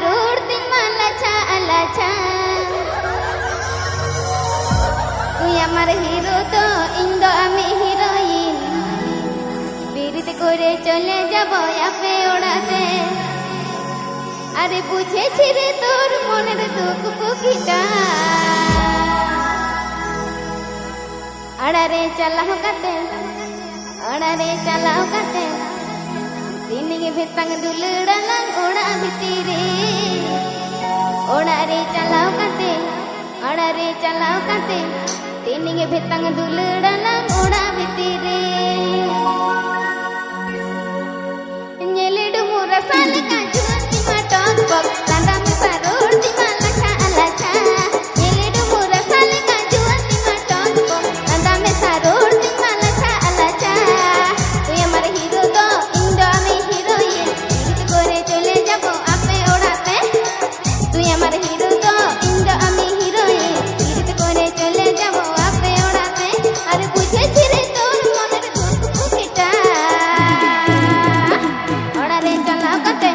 parur ting malacha alacha. Tu amar hero to indo ami heroin. Pirit kore chole jabo ape odate. Are বুঝেছি রে তোর মনের দুঃখ কুকিটা আড়ারে চালাও কাতে দিনকে ভেতাং দুলড়ালাং ওড়া ভিতরে ওড়ারে চালাও কাতে দিনকে ভেতাং দুলড়ালাং ওড়া ভিতরে ñeledu murasal kaju Bok tanda me parur di malacha alacha Nyeledu murasal kaju maton bok tanda me parur di malacha alacha Tu amar hero to indo ami heroin pirit kore chole jabo ape odate Tu amar hero to indo ami heroin pirit kore chole jabo ape odate ar bujhechi re tor moner dukh pukita odare chalao kate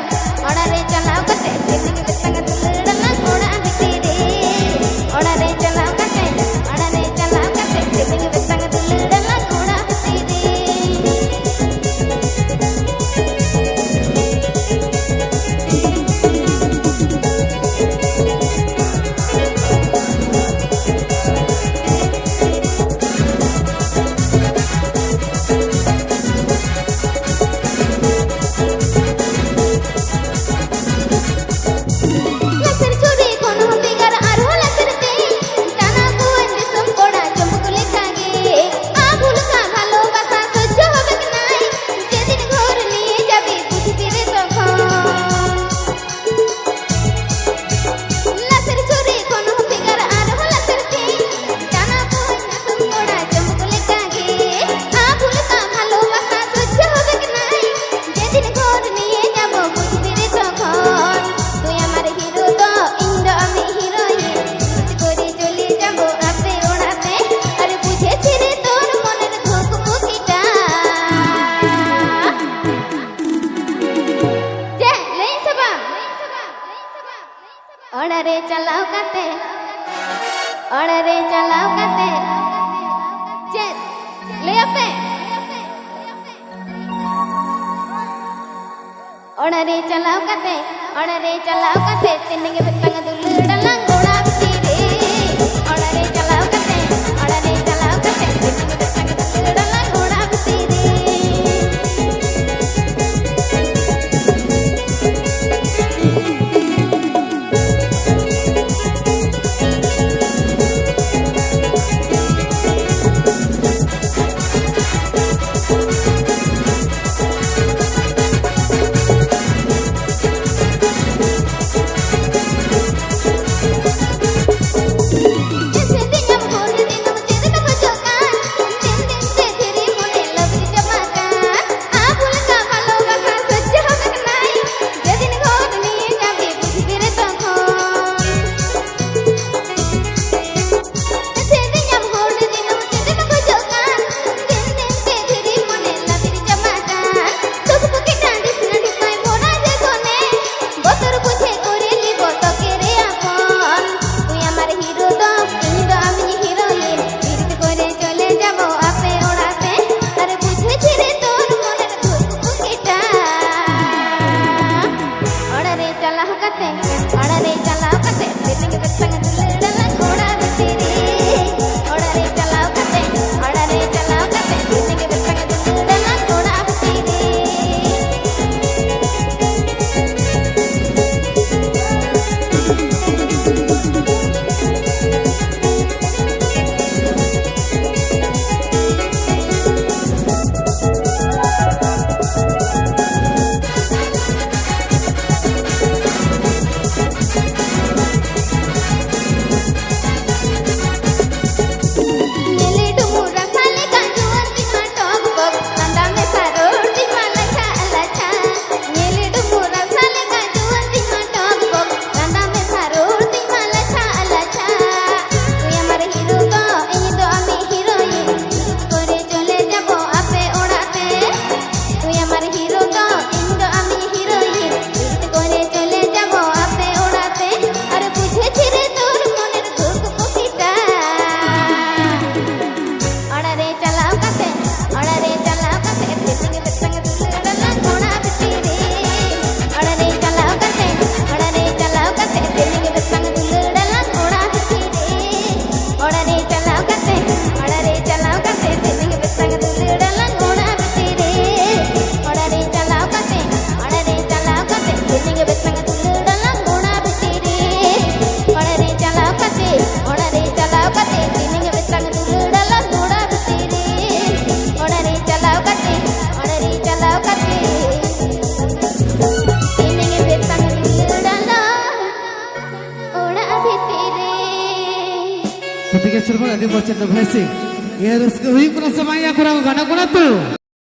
ओड़रे चलाओ काते चेत ले अपे ओड़रे चलाओ काते तिनगे बेतंग दुलड़ालांग ओड़ा भितरे ओड़रे चलाओ काते तिनगे बेतंग दुलड़ालांग ओड़ा भितरे di bocah tu bersih. Ya harus kehidupan semaya kurang gana kurang tu.